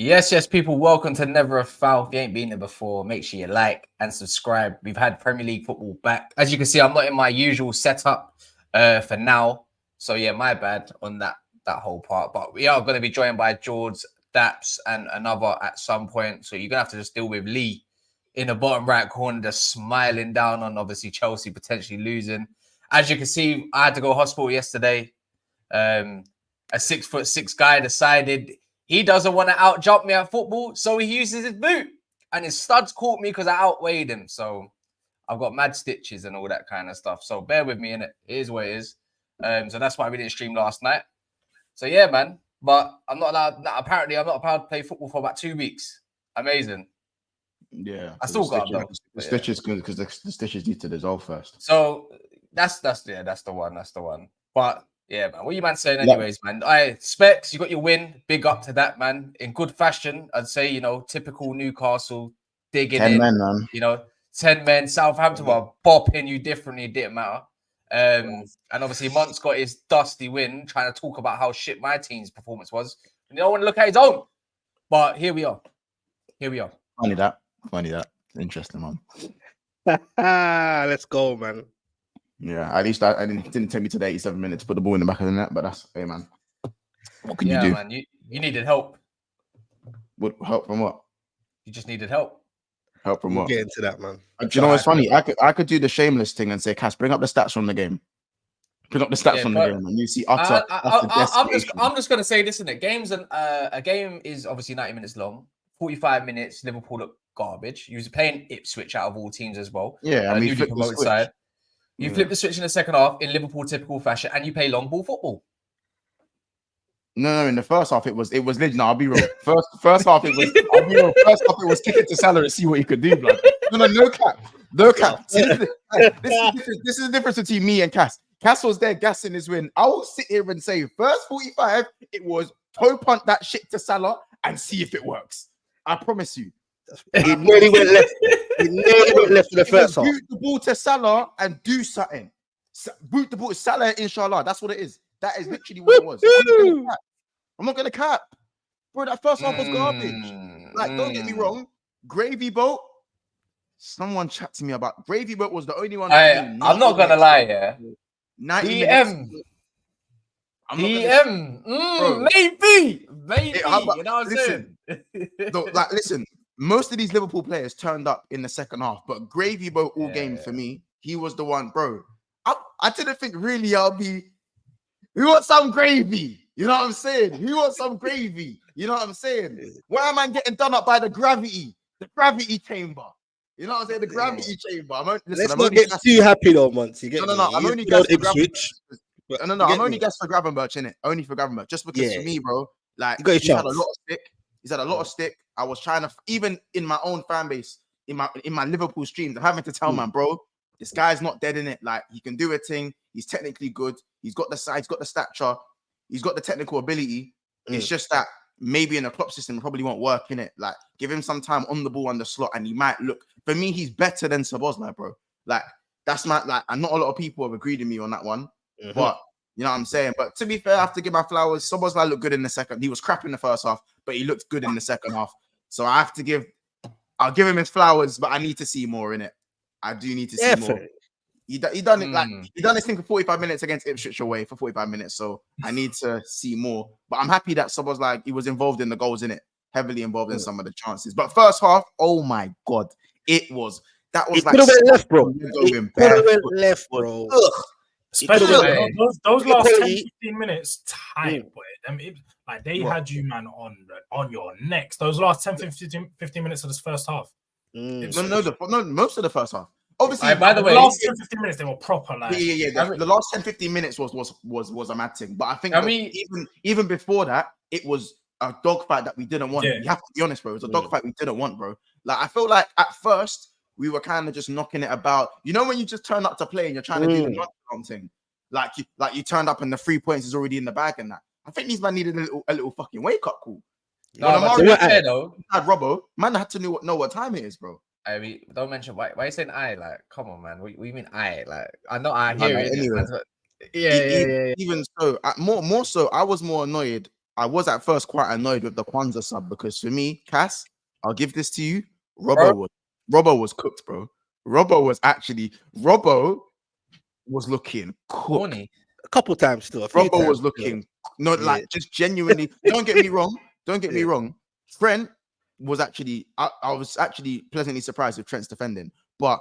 Yes, people. Welcome to Never a Foul. If you ain't been there before, make sure you like and subscribe. We've had Premier League football back. As you can see, I'm not in my usual setup for now. So yeah, my bad on that whole part. But we are going to be joined by George, Daps, and another at some point. So you're gonna have to just deal with Lee in the bottom right corner, just smiling down on obviously Chelsea potentially losing. As you can see, I had to go to hospital yesterday. A 6'6" guy decided he doesn't want to out jump me at football, so he uses his boot, and his studs caught me because I outweighed him. So I've got mad stitches and all that kind of stuff. So bear with me, innit? It is what it is. So that's why we didn't stream last night. So yeah, man. But I'm not allowed. Apparently, I'm not allowed to play football for about 2 weeks. Amazing. Yeah, I still got them. The stitches good because the stitches need to dissolve first. So that's the one. That's the one. But yeah, man. What you man saying, anyways, man? Specs, you got your win. Big up to that, man. In good fashion, I'd say. Typical Newcastle digging 10 in. men, man. 10 men. Southampton were bopping you differently. It didn't matter. And obviously, Mont's got his dusty win, trying to talk about how shit my team's performance was. And you don't want to look at his own. But here we are. Funny that. Interesting, man. Let's go, man. Yeah, at least I didn't take me to the 87 minutes to put the ball in the back of the net, but that's hey, man. What can you do? Man, you needed help. What help from what? You just needed help. Help from what? Get into that, man. Do you know what's funny? I could do the shameless thing and say, Cass, bring up the stats from the game. Bring up the stats from the game, and you see utter I'm just gonna say this, innit? Games and a game is obviously 90 minutes long. 45 minutes. Liverpool look garbage. You was playing Ipswich out of all teams as well. Yeah, I mean, promoted side. You flip the switch in the second half in Liverpool typical fashion, and you play long ball football. No, in the first half it was legend. No, I'll be real. First half it was. I'll be real. First half it was kick it to Salah and see what he could do, blood. No cap. See, this is the difference between me and Cass. Cass was there gassing his win. I will sit here and say, first 45, it was toe punt that shit to Salah and see if it works. I promise you. He nearly went left. He nearly went left in the first half. Boot the ball to Salah and do something. Boot the ball to Salah, inshallah. That's what it is. That is literally what it was. I'm not gonna cap. Bro, that first half was garbage. Like, don't get me wrong. Gravy Boat. Someone chat to me about Gravy Boat was the only one. I'm not gonna lie, yeah. 90 DM. Maybe. You know what I'm saying? Listen, most of these Liverpool players turned up in the second half, but Gravy Boat all game for me. He was the one, bro. I didn't think really I'll be. We want some gravy. You know what I'm saying? We want some gravy. You know what I'm saying? Why am I getting done up by the gravity chamber? You know what I'm saying? The gravity chamber. Let's not get too happy though, Monty. No. I'm only guessing for Ipswich. No. I'm only guessing for Gravenberch, innit? Only for Gravenberch. Just because for me, bro, like he's had a lot of stick. He's had a lot of stick. I was trying to, even in my own fan base, in my Liverpool streams, I'm having to tell man, bro, this guy's not dead in it. Like, he can do a thing. He's technically good. He's got the size, he's got the stature, he's got the technical ability. It's just that maybe in a Klopp system, it probably won't work in it. Like, give him some time on the ball on the slot, and he might look. For me, he's better than Szoboszlai, bro. Like, that's my and not a lot of people have agreed with me on that one. But you know what I'm saying? But to be fair, I have to give my flowers. Szoboszlai looked good in the second. He was crap in the first half, but he looked good in the second half. So I'll give him his flowers, but I need to see more in it. I do need to see more. He done it like he done this thing for 45 minutes against Ipswich away for 45 minutes. So I need to see more. But I'm happy that Szoboszlai he was involved in the goals in it, heavily involved in some of the chances. But first half, oh my god, that was it like could have went left, bro. It could have went left, bro. Especially those last 10-15 minutes tight, boy. Like they had you, man, on your necks. Those last 10-15 minutes of this first half. No, most of the first half. Obviously, by the way, the last 10-15 minutes they were proper. Like the last 10-15 minutes was a mad thing. But I think even before that, it was a dogfight that we didn't want. You have to be honest, bro. It was a dogfight we didn't want, bro. Like I feel like at first we were kind of just knocking it about. You know when you just turn up to play and you're trying to do the nonchalant thing, like you turned up and the 3 points is already in the bag and that. I think these man needed a little fucking wake up call. No, but fair though. Robbo, man had to know what time it is, bro. I mean, don't mention why are you saying I? Like, come on, man. What you mean I? Like, I know I hear it. Anyway. Yeah. Even so, more so, I was more annoyed I was at first quite annoyed with the Kwanzaa sub because for me, Cass, I'll give this to you. Robbo was cooked, bro. Robbo was looking cooked. A couple times still. Robbo was looking like just genuinely. Don't get me wrong. Don't get me wrong. Trent was actually. I was actually pleasantly surprised with Trent's defending, but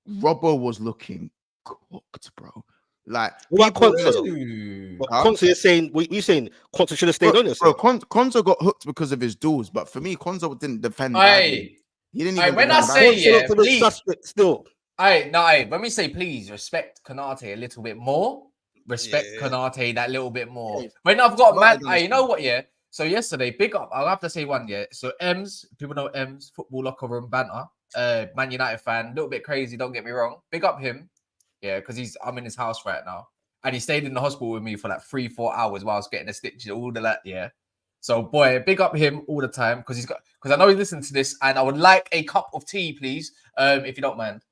Robbo was looking cooked, bro. Like what Konsa? Konsa is saying. You're saying Konsa should have stayed on yourself. Bro, Konsa got hooked because of his duels, but for me, Konsa didn't defend. He didn't even. When I say please, still. When we say please, respect Konate a little bit more. Respect Konate that little bit more. When I've got mad, you know what? Yeah. So yesterday, big up. I'll have to say one. Yeah. So Ems, people know Ems, football locker room banter. Man United fan, a little bit crazy. Don't get me wrong. Big up him. Yeah, because I'm in his house right now, and he stayed in the hospital with me for like 3-4 hours while I was getting the stitches, all the that. Yeah. So boy, big up him all the time because I know he listened to this, and I would like a cup of tea, please, if you don't mind.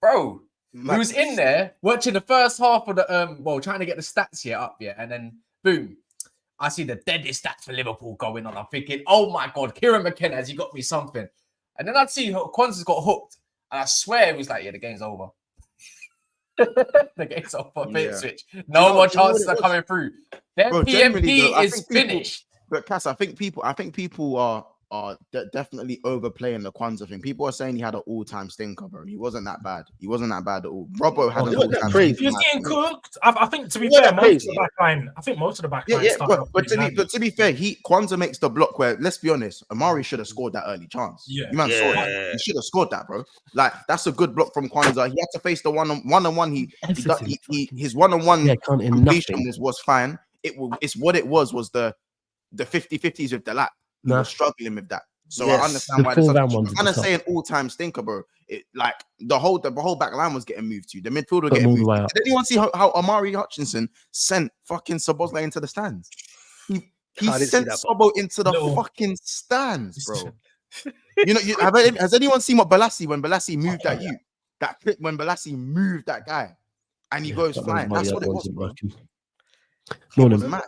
Bro, he was in there watching the first half of the trying to get the stats here up, yeah, and then boom, I see the deadest stats for Liverpool going on. I'm thinking, oh my god, Kieran McKenna, has he got me something? And then I'd see Kwanzaa's got hooked, and I swear it was like, yeah, the game's over. The game's over. Bait switch. No more chances are coming through. Their PMP is finished. But Cass, I think people are definitely overplaying the Kwanzaa thing. People are saying he had an all-time stinker, bro. He wasn't that bad. He wasn't that bad at all. Robbo had an all-time stinker. He was getting cooked. I think to be fair, most of the back line. I think most of the back line. But to be fair, Kwanzaa makes the block where, let's be honest, Amari should have scored that early chance. Yeah, you man saw that. He should have scored that, bro. Like that's a good block from Kwanzaa. He had to face the one-on-one. His one-on-one completion was fine. It's what it was the 50-50s with the lap. He was struggling with that. So I understand why I'm kind of saying all-time stinker, bro. It like the whole back line was getting moved to. The midfield was getting moved. Did anyone see how Amari Hutchinson sent fucking Szoboszlai into the stands? He sent Sobo into the fucking stands, bro. Has anyone seen what Balassi when Balassi moved at you? That clip when Balassi moved that guy and he goes flying. That's what it was, bro. It was mad.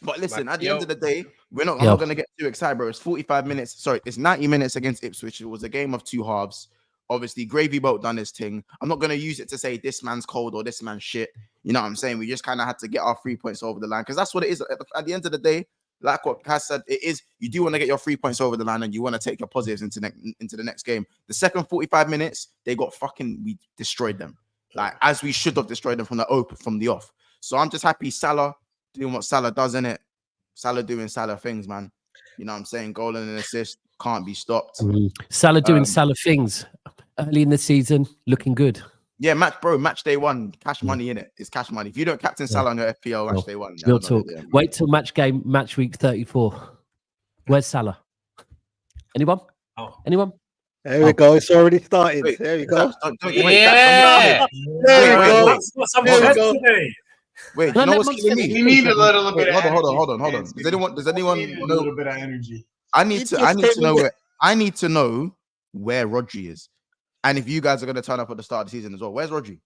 But listen, at the end of the day, I'm not going to get too excited, bro. It's 45 minutes. Sorry, it's 90 minutes against Ipswich. It was a game of two halves. Obviously, Gravy Boat done his thing. I'm not going to use it to say this man's cold or this man's shit. You know what I'm saying? We just kind of had to get our 3 points over the line because that's what it is. At the end of the day, like what Cass said, it is you do want to get your 3 points over the line and you want to take your positives into the next game. The second 45 minutes, we destroyed them. Like, as we should have destroyed them from the off. So I'm just happy Salah doing what Salah does, innit? Salah doing Salah things, man. You know what I'm saying? Goal and an assist can't be stopped. Salah doing Salah things early in the season, looking good. Yeah, match day one, cash money in it. It's cash money. If you don't captain Salah on your FPL match day one, real talk. Wait till match week 34. Where's Salah? Anyone? Anyone? There we go. It's already started. There we go. Yeah. There we go. Wait, you know what's killing me? You need a little bit. Hold on. Does anyone know a little bit of energy? I need to know where Rodri is, and if you guys are going to turn up at the start of the season as well. Where's Rodri?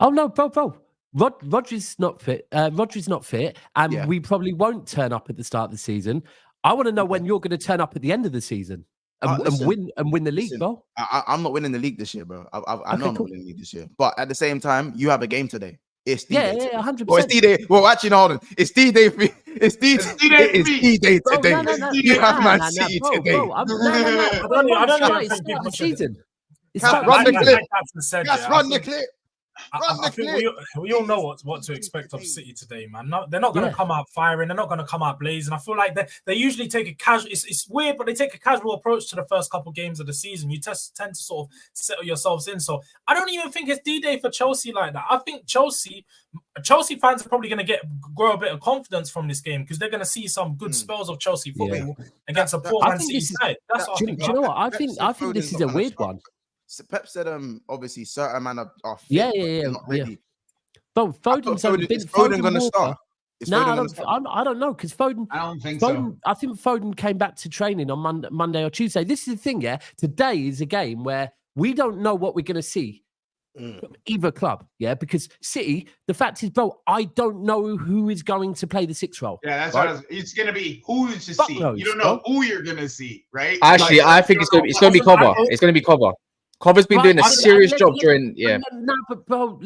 Oh no, bro. Rodri's not fit. Rodri's not fit, and we probably won't turn up at the start of the season. I want to know when you're going to turn up at the end of the season and win the league, bro. I'm not winning the league this year, bro. I know I'm not winning the league this year, but at the same time, you have a game today. It's D-Day. 100%. Well, it's D-Day. Well, actually, no, hold on. It's D-Day for It's D-Day today. You have Man City today. I don't know. It's not the season. Run the clip. Run the clip. I think we all know what to expect of City today, man. They're not going to come out firing. They're not going to come out blazing. I feel like they usually take a casual. It's weird, but they take a casual approach to the first couple games of the season. You tend to sort of settle yourselves in. So I don't even think it's D-Day for Chelsea like that. I think Chelsea fans are probably going to grow a bit of confidence from this game because they're going to see some good spells of Chelsea football against a poor Man City side. Do you know what? I think this is a weird one. Pep said, obviously, certain man are fit, not ready. But Foden's Foden going to start? I don't know because Foden. I don't think so. I think Foden came back to training on Monday or Tuesday. This is the thing, yeah. Today is a game where we don't know what we're going to see. from either club, because City, the fact is, bro, I don't know who is going to play the 6th role. Yeah, that's right? what it's going to be who's to Fuck see. knows, You don't know bro. who you're going to see, right? Actually, Like, I think it's going to be cover. It's going to be cover. Cover's been doing a serious job during, No, but bro,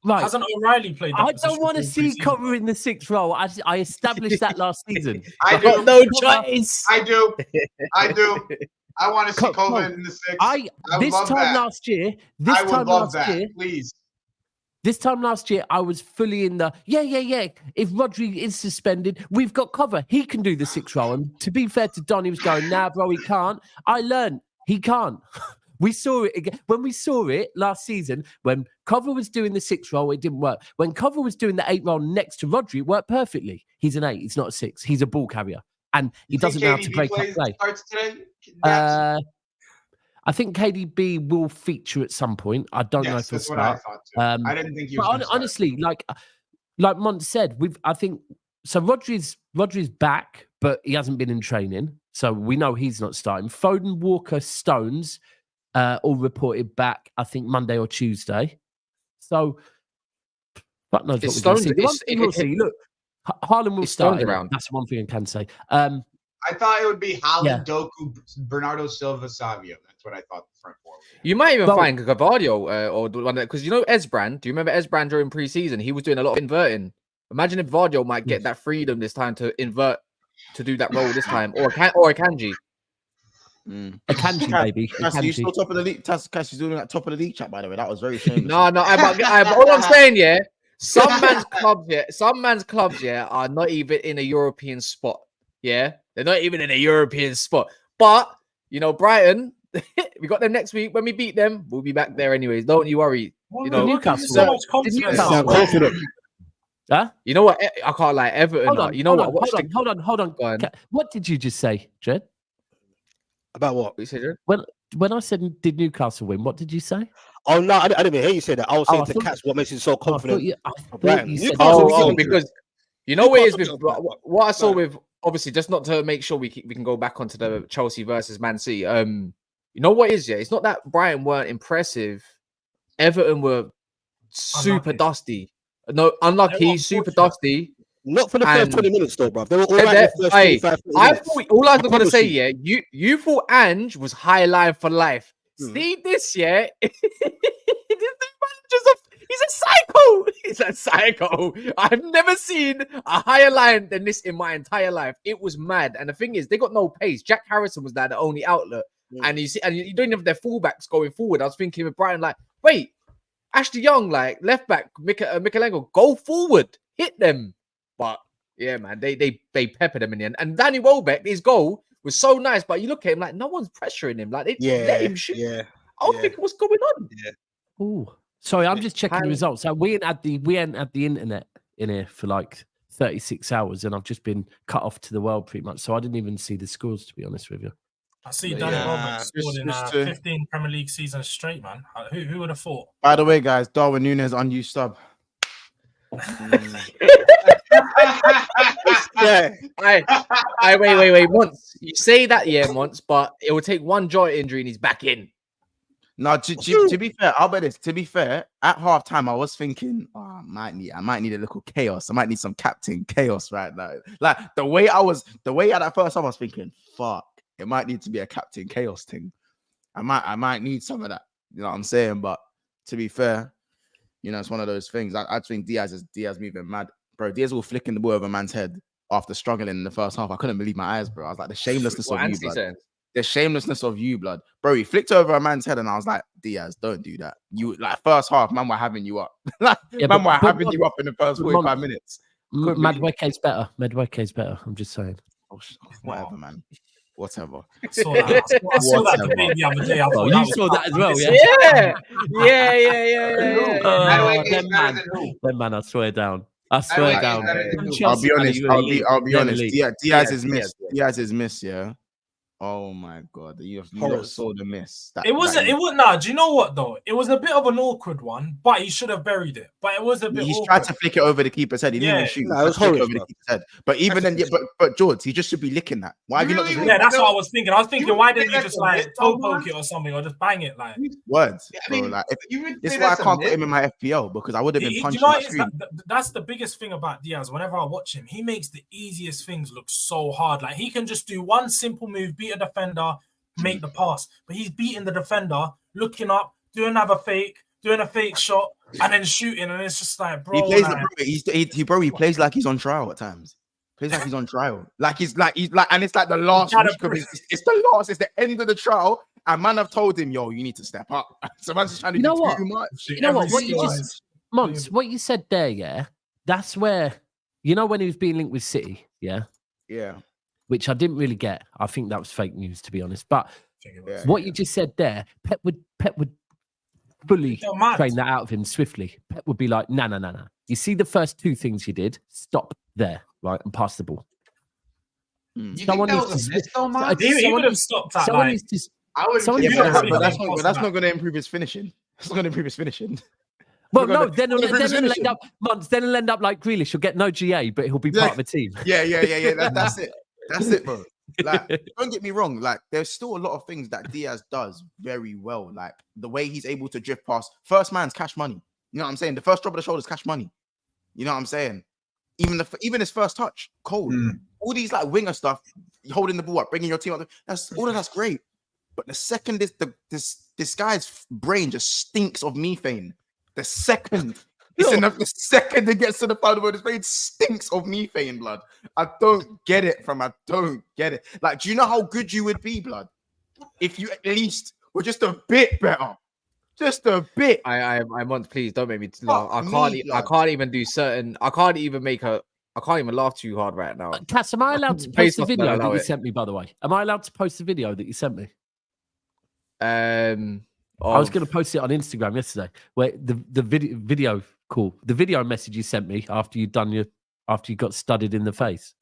right. Hasn't O'Reilly played that I position don't want to for see pre-season? cover in the 6th role. I established that last season. I got do. no choice. I do. I want to see Coleman in the 6th. I This love time that. last year, Please. this time last year, I was fully in the If Rodri is suspended, we've got cover. He can do the 6th role. And to be fair to Don, he was going, nah, bro, he can't. I learned he can't. We saw it again. When we saw it last season, when Cover was doing the 6th role, it didn't work. When Cover was doing the 8th role next to Rodri, it worked perfectly. He's an 8. He's not a 6. He's a ball carrier. And he doesn't know how to break up play. I think KDB will feature at some point. I don't know if he'll start. That's what I thought too. I didn't think he was going to start. Honestly, like Mont said, Rodri's back, but he hasn't been in training. So we know he's not starting. Foden, Walker, Stones all reported back, I think, Monday or Tuesday. So, fuck knows what we're going to see. The one thing we'll see, look, Haaland will start around. That's one thing I can say. I thought it would be Haaland, Doku, Bernardo Silva, Savio. That's what I thought the front four. You might even find Gavardio or one because you know Esbrand. Do you remember Esbrand during pre-season? He was doing a lot of inverting. Imagine if Vardio might get that freedom this time to invert to do that role this time, or Akanji. Akanji, baby. Cass, you still top of the league? Cass is doing that top of the league chat, by the way. That was very shameless. No. All I'm saying, some man's clubs, are not even in a European spot. Yeah, they're not even in a European spot. But you know, Brighton, we got them next week. When we beat them, we'll be back there anyways. Don't you worry. You know, Newcastle. So much confidence. Huh? You know what? I can't lie. Everton. Hold on. What did you just say, Jed? About what? You said, Jed? When I said, did Newcastle win? What did you say? Oh no, I didn't hear you say that. I was saying to Catch what makes you so confident. I thought you said because you know what it is with what I saw with obviously just not to make sure we can go back onto the Chelsea versus Man City. You know what it is? It's not that Brighton weren't impressive. Everton were super dusty. No, unlucky, super dusty. Not for the first 20 minutes, though, bro. They were all right. I thought all I was gonna say, you thought Ange was high line for life. See this, he's a psycho. He's a psycho. I've never seen a higher line than this in my entire life. It was mad. And the thing is, they got no pace. Jack Harrison was like the only outlet, and you don't have their fullbacks going forward. I was thinking with Brighton, like, wait. Ashley Young, like left back, Mikalenko, go forward, hit them. But yeah, man, they peppered him in the end. And Danny Welbeck, his goal was so nice, but you look at him like no one's pressuring him. Like they let him shoot. Yeah. I was thinking, what's going on? Yeah. Oh, sorry, I'm just checking the results. So we ain't had the internet in here for like 36 hours, and I've just been cut off to the world pretty much. So I didn't even see the scores, to be honest with you. I see Danny Welbeck scored in 15 Premier League seasons straight, man. Who would have thought? By the way, guys, Darwin Núñez unused sub. Wait. Once you say that, once, but it will take one joint injury and he's back in. No, to be fair, I'll bet this. To be fair, at halftime, I was thinking, I might need a little chaos. I might need some captain chaos right now. Like the way at that first time, I was thinking, fuck. It might need to be a captain chaos thing. I might need some of that. You know what I'm saying? But to be fair, you know, it's one of those things. I think Diaz moving mad. Bro, Diaz will flicking the ball over a man's head after struggling in the first half. I couldn't believe my eyes, bro. I was like, the shamelessness of you, blood. The shamelessness of you, blood. Bro, he flicked over a man's head and I was like, Diaz, don't do that. You like first half, man, we're having you up. Man, we're having you up in the first 45 minutes. Madueke's better. Madueke's better. I'm just saying. Whatever, man. Whatever. I saw that debate the other day. You saw that as well, yeah. Them man, I swear down. I'll be honest. Diaz is missed. Yeah. Oh my God, you saw the miss. It was. Nah, do you know what though? It was a bit of an awkward one, but he should have buried it. But it was a bit. He's awkward. tried to flick it over the keeper's head. He didn't even shoot. No, it was horrible. Over the keeper's head. But even then, but George, he just should be licking that. Why have you not just? Yeah, that's what I was thinking. I was thinking, why didn't you just like toe poke it or something, or just bang it like? Words, bro. Like, this is why I can't put him in my FPL because I would have been punching my screen. That's the biggest thing about Diaz. Whenever I watch him, he makes the easiest things look so hard. Like he can just do one simple move, beat a defender, make the pass, but he's beating the defender, looking up, doing a fake shot, and then shooting, and it's just like, bro. He plays like he's on trial at times. Plays like he's on trial, like he's like, and it's like the last week of it's the end of the trial, and man, I've told him, yo, you need to step up. So man's just trying to do too much. You know what you just, Mons, what you said there, yeah, that's where, you know, when he was being linked with City, yeah, which I didn't really get. I think that was fake news, to be honest. But what you just said there, Pep would fully train that out of him swiftly. Pep would be like, nah. You see the first two things you did, stop there, right, and pass the ball. Someone needs to. He would have stopped that. Someone needs to. But that's not going to improve his finishing. It's not going to improve his finishing. Well, no, then he'll end up like Grealish. He'll get no GA, but he'll be part of a team. Yeah. That's it. That's it, bro. Like, don't get me wrong. Like, there's still a lot of things that Diaz does very well. Like the way he's able to drift past. First man's cash money. You know what I'm saying? The first drop of the shoulder is cash money. You know what I'm saying? Even his first touch, cold. All these like winger stuff, holding the ball up, bringing your team up. That's great. But the second this guy's brain just stinks of methane. The second it gets to the final word, his brain stinks of methane, blood. I don't get it, I don't get it. Like, do you know how good you would be, blood, if you at least were just a bit better? Just a bit. I want, please don't make me laugh. I can't even do certain. I can't even laugh too hard right now. Cass, am I allowed to post the video that you sent me? By the way, am I allowed to post the video that you sent me? I was going to post it on Instagram yesterday. Where the video message you sent me after you got studded in the face.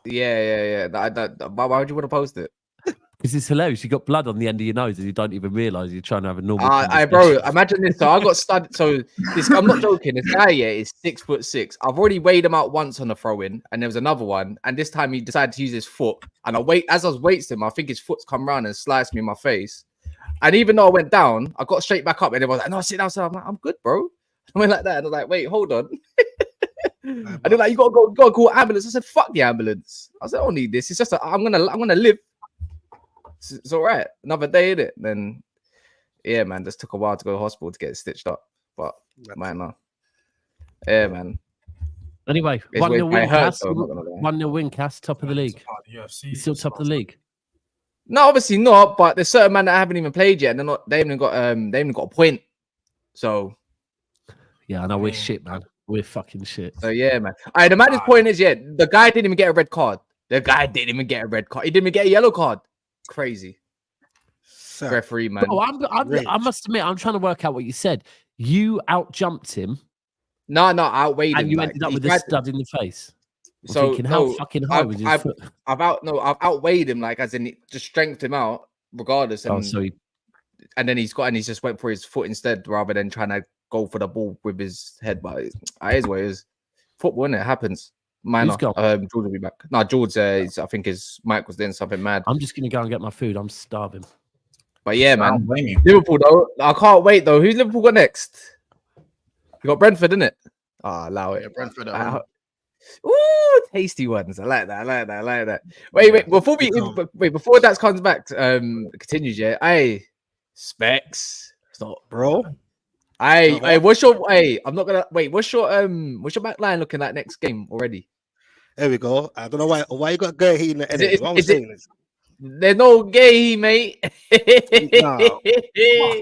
Yeah. Why would you want to post it? Because it's hilarious. You got blood on the end of your nose and you don't even realize you're trying to have a normal. Bro, imagine this. So I got studded. So I'm not joking. This guy, is 6'6". I've already weighed him out once on the throw-in, and there was another one. And this time he decided to use his foot. And as I was weighting him, I think his foot's come around and sliced me in my face. And even though I went down, I got straight back up, and everyone was like, "No, sit down." So I'm like, "I'm good, bro." I went like that, and I was like, "Wait, hold on." And they're like, "You gotta call ambulance." I said, "Fuck the ambulance." I said, "I don't need this. It's just I'm gonna live. It's all right. Another day, innit?" Then, yeah, man, just took a while to go to hospital to get it stitched up, but man, yeah, man. Anyway, 1-0 win, Cass. 1-0 win, Cass. Top of the league. You're still top of the league. No, obviously not. But there's certain men that haven't even played yet, and they haven't got a point. So, yeah, I know we're shit, man. We're fucking shit. So yeah, man. All right, the maddest point is, the guy didn't even get a red card. The guy didn't even get a red card. He didn't even get a yellow card. Crazy. Referee, man. Bro, I must admit, I'm trying to work out what you said. You outjumped him. No, outweighed him. And you ended up with a stud in the face. So thinking, how fucking high was his foot? I've outweighed him, like, as in just strengthened him out regardless. And, and then he's just went for his foot instead rather than trying to go for the ball with his head. But it is what it is. Football, innit? It happens. Minor. George will be back. No, George, I think his mic was doing something mad. I'm just gonna go and get my food. I'm starving. But yeah, man. Liverpool though, I can't wait though. Who's Liverpool got next? You got Brentford, innit? Allow it. Yeah, Brentford. Ooh, tasty ones. I like that. Wait. Before that comes back, continues. Yeah. Hey, Specs. Stop, bro. I'm not gonna wait. What's your back line looking like next game already? There we go. I don't know why you got Gay in the edit. There's no gay, mate. No.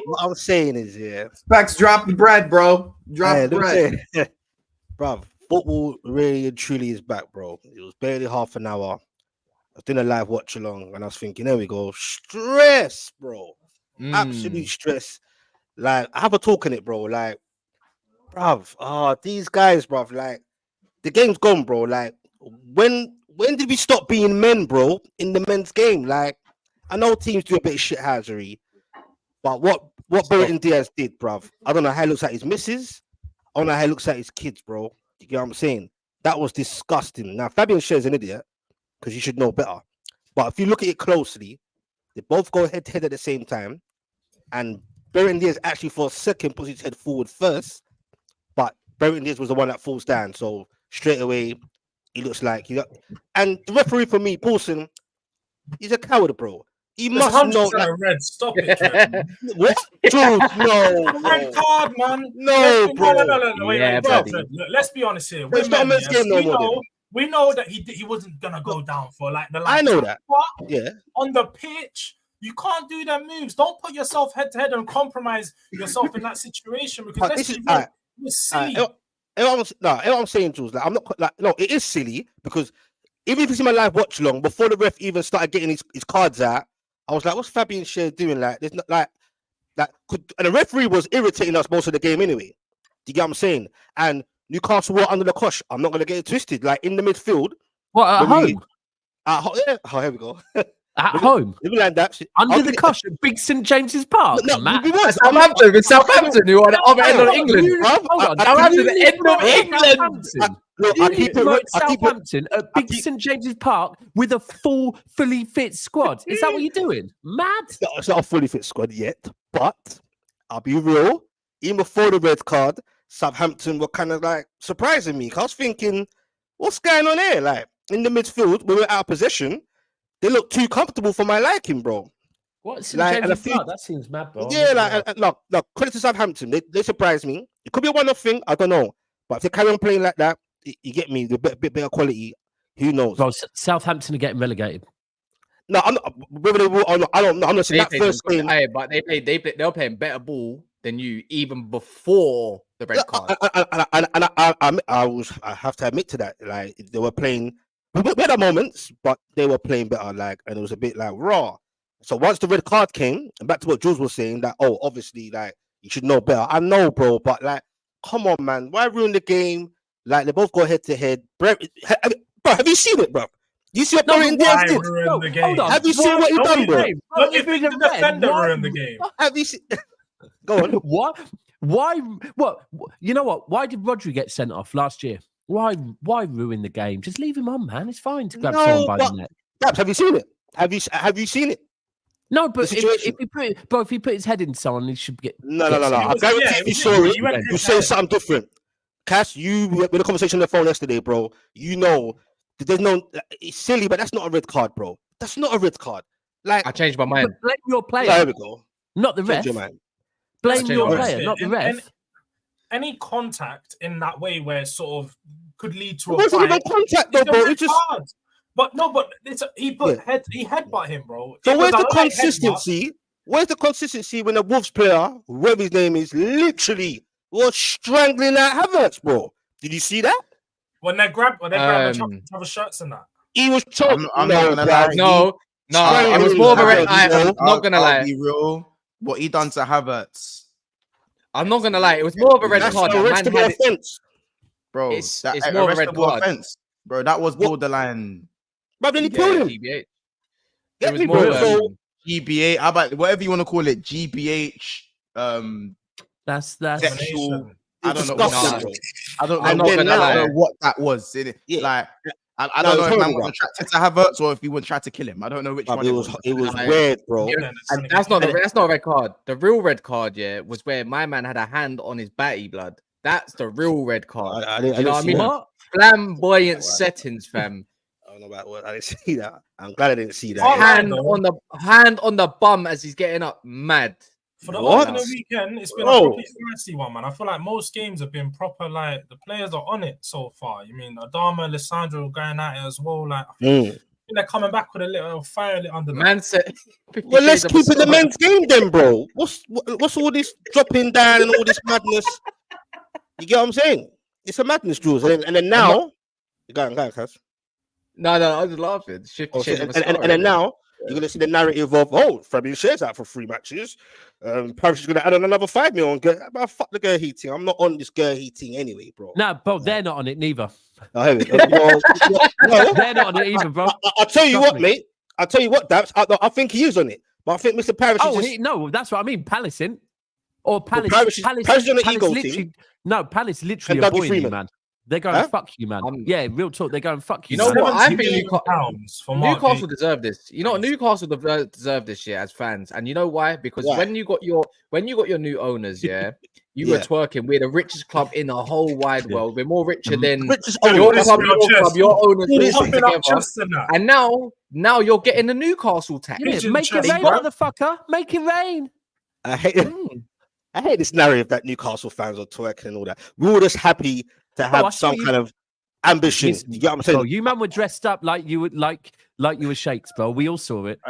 What I'm saying is, Specs, drop the bread, bro. Drop the bread. Bro, football really and truly is back, bro. It was barely half an hour. I was doing a live watch along and I was thinking, there we go. Stress, bro. Absolute stress. Like, I have a talk in it, bro. Like, bruv, these guys, bruv, like, the game's gone, bro. Like, when did we stop being men, bro, in the men's game? Like, I know teams do a bit of shithousery, but what Burton Diaz did, bruv, I don't know how he looks at his missus. I don't know how he looks at his kids, bro. You get what I'm saying? That was disgusting. Now, Fabian Schär's an idiot because you should know better. But if you look at it closely, they both go head to head at the same time. And Burton Diaz actually for a second puts his head forward first. But Burton Diaz was the one that falls down. So straight away, he looks like and the referee for me, Paulson, he's a coward, bro. He must know that red. Stop it. What? Dude, no. Red card, man. No, bro. No. Wait, bro. Let's be honest here. We know that he wasn't gonna go down for like the. I know that. But yeah. On the pitch, you can't do them moves. Don't put yourself head to head and compromise yourself in that situation because this is silly. What I'm saying, Jules, like I'm not like no, it is silly because even if you see my live watch along before the ref even started getting his cards out, I was like, "What's Fabian Schär doing?" Like, there's not and the referee was irritating us most of the game anyway. Do you get what I'm saying? And Newcastle were under the cosh. I'm not gonna get it twisted. Like in the midfield, what at home? Yeah. Oh, here we go. At home, like that. Under the cosh at Big St James's Park. Southampton with Southampton, who are the other end of England. Hold on, Southampton, the end of England. I keep Southampton at Big St James's Park with a fully fit squad. Is that what you're doing? Mad? It's not a fully fit squad yet, but I'll be real. Even before the red card, Southampton were kind of like surprising me. I was thinking, what's going on here? Like in the midfield, when we're out of possession, they look too comfortable for my liking, bro. What's James's Park? That seems mad, bro. Yeah, look, credit to Southampton. They surprised me. It could be a one-off thing. I don't know. But if they carry on playing like that, you get me, the bit better quality. Who knows? Bro, Southampton are getting relegated. No, I'm not. Whether they will or not, I don't know. I'm not saying that first game. But they were playing better ball than you even before the red card. I have to admit to that. Like they were playing better moments, but they were playing better. Like, and it was a bit like raw. So once the red card came, and back to what Jules was saying, that obviously, like you should know better. I know, bro, but like, come on, man, why ruin the game? Like they both go head to head. Bro, have you seen it, bro? You see what Burton Diaz did? Have you seen what he done, bro? Look, if the defender ruined the game. Have you seen? Go on. What? Why? What? You know what? Why did Rodri get sent off last year? Why ruin the game? Just leave him on, man. It's fine to grab someone by the neck. Have you seen it? Have you seen it? No, but if he put his head in someone, he should get. No. I guarantee if you saw it, you say something different. Cass, we had a conversation on the phone yesterday, bro. You know, there's no. It's silly, but that's not a red card, bro. That's not a red card. Like I changed my mind. Blame your player. There we go. Not the ref. Blame your player, not the ref. Any contact in that way where it sort of could lead to a fight. No contact, though, bro. It's just. But he headbutt him, bro. So where's the consistency? Where's the consistency when a Wolves player, whoever his name is, literally was strangling that Havertz, bro? Did you see that? When they grab each other's shirts and that. He was choking. I'm not gonna lie. No, it was more of a red. I'm not gonna lie. Be real. What he done to Havertz. I'm not gonna lie. It was more of a red card. Bro, it's more of a red card. Offense. Bro, that was borderline. But then he killed him. GBH. It was more GBH. How about whatever you want to call it? GBH. That's sexual. I don't know. I don't know what that was. Yeah. Like I don't know if man was attracted to Havertz or if he would try to kill him. I don't know which one. It was weird, bro. And that's not a red card. The real red card, was where my man had a hand on his batty blood. That's the real red card. You know what I mean? What? Flamboyant settings, fam. I don't know about what I didn't see that. I'm glad I didn't see that. Hand on the bum as he's getting up, mad. For the opening weekend, it's been a properly fancy one, man. I feel like most games have been proper. Like the players are on it so far. You mean Adama, Alessandro going at it as well. Like I think they're coming back with a little fire under. Man said, "Well, let's keep it the men's game, then, bro. What's all this dropping down and all this madness? You get what I'm saying? It's a madness, Jules. And then now, go on, Cass. No, I was laughing. And then now you're gonna see the narrative of Fabian Schär's out for 3 matches. Paris is gonna add on another 5 million. But fuck the girl heating. I'm not on this girl heating anyway, bro. No, bro, they're not on it neither. Oh, here we go. They're not on it either, bro. I'll tell you what, mate. I'll tell you what, Daps. I think he is on it, but I think Mr. Parrish. No, that's what I mean. Palace in or Palace. Well, Palace on the ego team. No, Palace literally a boy, man. They're going fuck you, man. Yeah, real talk. They're going fuck you. You know what? I think Newcastle deserve this. You know, Newcastle deserve this year as fans, and you know why? Because when you got your new owners, you were twerking. We're the richest club in the whole wide world. We're more richer than your club, your owners all together. And now you're getting the Newcastle tax. Make it rain, motherfucker. Make it rain. I hate this narrative that Newcastle fans are twerking and all that. We're all just happy to have some kind of ambition. You get what I'm saying? Bro, you man were dressed up like you would like you were shakes, bro. We all saw it.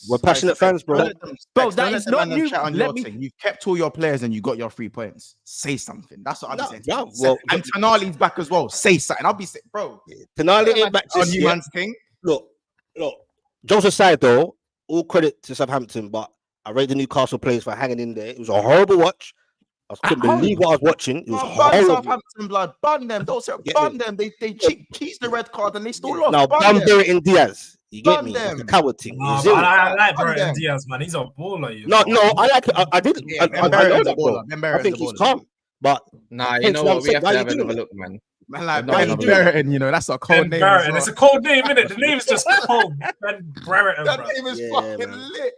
We're passionate fans, bro. Bro, that is not new. You kept all your players and you got your 3 points. Say something. That's what I'm saying. Well, and Tonali's back as well. Say something. I'll be sick, bro. Tonali ain't back on you man's thing. Look. Jokes aside, though, all credit to Southampton, but I rate the Newcastle players for hanging in there. It was a horrible watch. I couldn't believe what I was watching. It was horrible. Southampton blood. Ban them. Don't say ban them. They cheats the red card and they still lost. Now, ban Barrett and Diaz. You get me? The coward thing. I like Barrett and Diaz, man. He's a baller. No, I like it. I did. I know that, bro. I think he's calm. But you know what? We have to have another look, man. Man, like Ben Barrett, you know, that's a cold name. Barrett, it's a cold name, isn't it? The name's just cold. Ben Barrett. That name is fucking lit.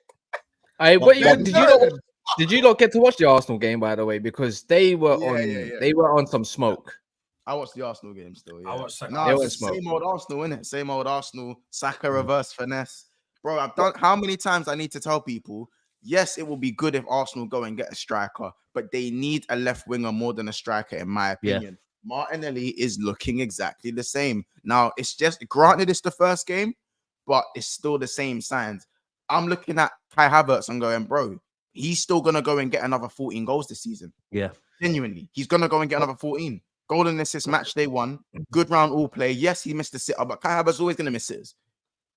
Did you not get to watch the Arsenal game, by the way? Because they were on some smoke. I watched the Arsenal game still. Yeah. I watched same old Arsenal, innit? Same old Arsenal. Saka reverse finesse, bro. I've done how many times I need to tell people. Yes, it will be good if Arsenal go and get a striker, but they need a left winger more than a striker, in my opinion. Martinelli is looking exactly the same. Now, it's just granted it's the first game, but it's still the same signs. I'm looking at Kai Havertz and going, bro, he's still going to go and get another 14 goals this season. Yeah. Genuinely. He's going to go and get another 14. Golden assist match day 1. Good round all play. Yes, he missed the sitter, but Kai Havertz is always going to miss his.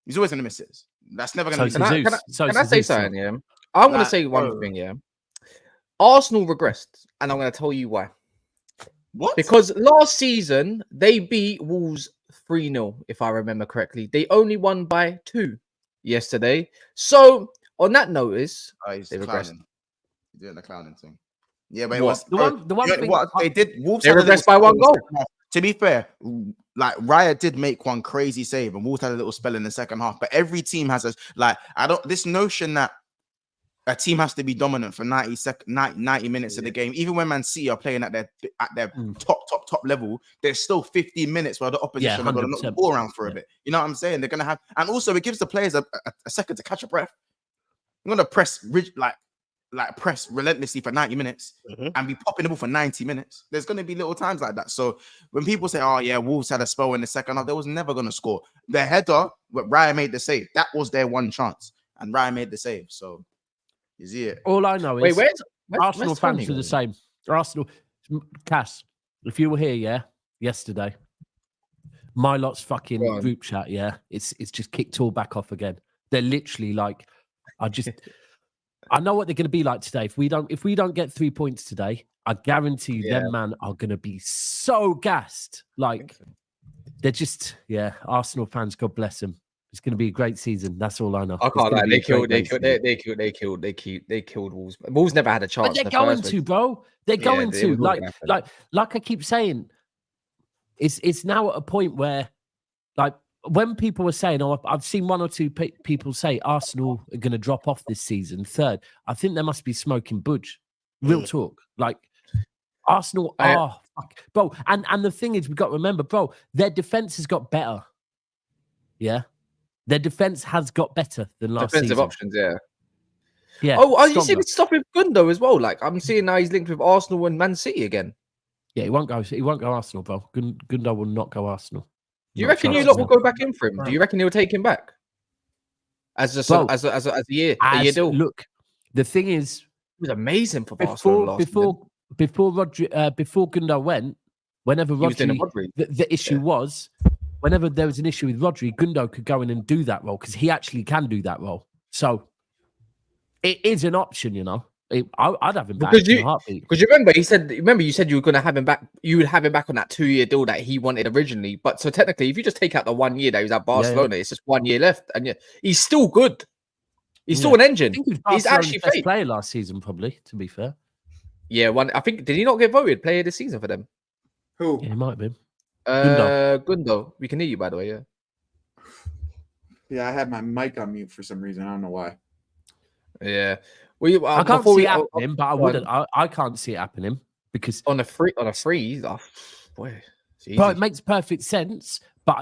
He's always going to miss his. That's never going to be. Can I say something, yeah? I'm going to say one thing, yeah? Arsenal regressed, and I'm going to tell you why. What? Because last season, they beat Wolves 3-0, if I remember correctly. They only won by 2 yesterday. So, on that notice, they regressed. He's doing the clowning thing. Yeah, but it was the one thing what they did. Wolves regressed by 1 goal. To be fair, like Raya did make one crazy save, and Wolves had a little spell in the second half. But every team has this notion that a team has to be dominant for 90 minutes of the game. Even when Man City are playing at their top level, there's still 15 minutes where the opposition are going to knock the ball around for a bit. You know what I'm saying? They're going to have, and also it gives the players a second to catch a breath. I'm going to press press relentlessly for 90 minutes and be popping the ball for 90 minutes. There's going to be little times like that. So when people say, oh yeah, Wolves had a spell in the second half, they was never going to score. The header, but Raya made the save. That was their one chance, and Raya made the save. So you see it. All I know is Arsenal fans are the same. Arsenal, Cass, if you were here, yesterday, my lot's fucking group chat, it's just kicked all back off again. They're literally like, I know what they're going to be like today. If we don't get 3 points today, I guarantee you them man are going to be so gassed. Like they're just, Arsenal fans, God bless them. It's going to be a great season. That's all I know. I can't lie. They killed Wolves. Wolves never had a chance. But they're going to, bro. They're going to. Like I keep saying, it's now at a point where, like, when people were saying, I've seen 1 or 2 people say Arsenal are going to drop off this season, third. I think there must be smoking budge. Real talk. Like, Arsenal are, bro. And the thing is, we've got to remember, bro, their defense has got better. Yeah. Their defense has got better than last defensive season. Options, yeah. Yeah. Oh, are you seeing stuff with Gundo as well? Like, I'm seeing now he's linked with Arsenal and Man City again. Yeah, he won't go Arsenal, bro. Gundo will not go Arsenal. Do you reckon you lot will go back in for him? Do you reckon he'll take him back as a year deal? Look, the thing is, it was amazing for Barcelona before Gundo went. Whenever Rodri, the issue was, whenever there was an issue with Rodri, Gundo could go in and do that role because he actually can do that role. So it is an option, you know. I'd have him back Because in a heartbeat. Because you said you were going to have him back. You would have him back on that 2-year deal that he wanted originally. But so technically, if you just take out the 1 year that he was at Barcelona, it's just 1 year left, and he's still good. He's still an engine. I think He's actually best fake. player last season, probably. To be fair, Yeah, I think did he not get voted player of the season for them? Who? yeah, he might have been. Gundo. We can hear you, by the way. Yeah. Yeah, I had my mic on mute for some reason. I don't know why. Yeah. I can't see it happening, but I wouldn't. I can't see it happening because on a free, boy. But it makes perfect sense. But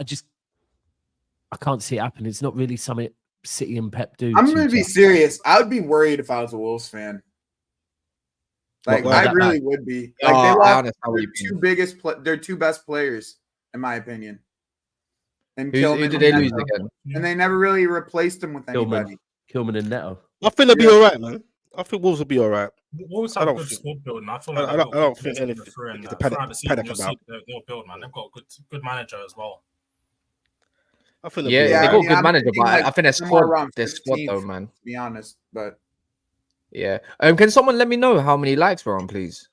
I can't see it happen. It's not really something City and Pep do. I'm going to be serious. I would be worried if I was a Wolves fan. Like, I really would be. Like, they lost their two best players, in my opinion. And who did they lose again? And they never really replaced them with anybody. Kilman and Neto. I think they'll be all right, man. I think Wolves will be all right. Wolves have a good squad building. I feel like I don't think anything. Throughout the season, they'll build, man. They've got a good manager as well. I think they got a good manager, but I think their squad though, man. To be honest, but yeah. Can someone let me know how many likes we're on, please?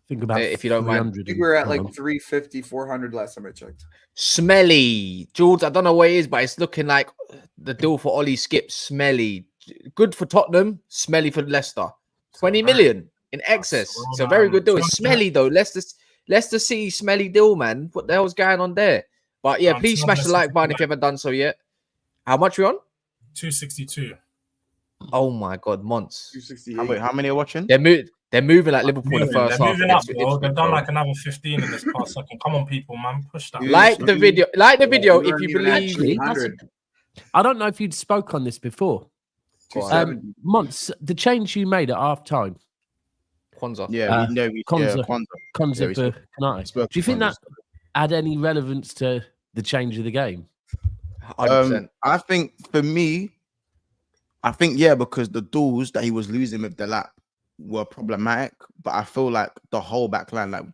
Think about if you don't mind. I think we're at like 350, 400 last time I checked. Smelly, George. I don't know what it is, but it's looking like the deal for Ollie Skip. Smelly, good for Tottenham. Smelly for Leicester. 20 million in excess. It's a very good deal. It's smelly though. Leicester City smelly deal, man. What the hell's going on there? But yeah, please smash the like button if you haven't done so yet. How much are we on? 262. Oh my god, months. 268. How many are watching? They're moving like Liverpool in the first half. They're moving up, bro. They've done like another 15 in this past second. Come on, people, man, push that. Like the video if you believe. I don't know if you'd spoke on this before. Months, the change you made at half time. Kwanzaa. Yeah, we know. Kwanzaa for Kanate. Do you think that had any relevance to the change of the game? 100%. I think for me, because the duels that he was losing with the lap were problematic, but I feel like the whole back line, like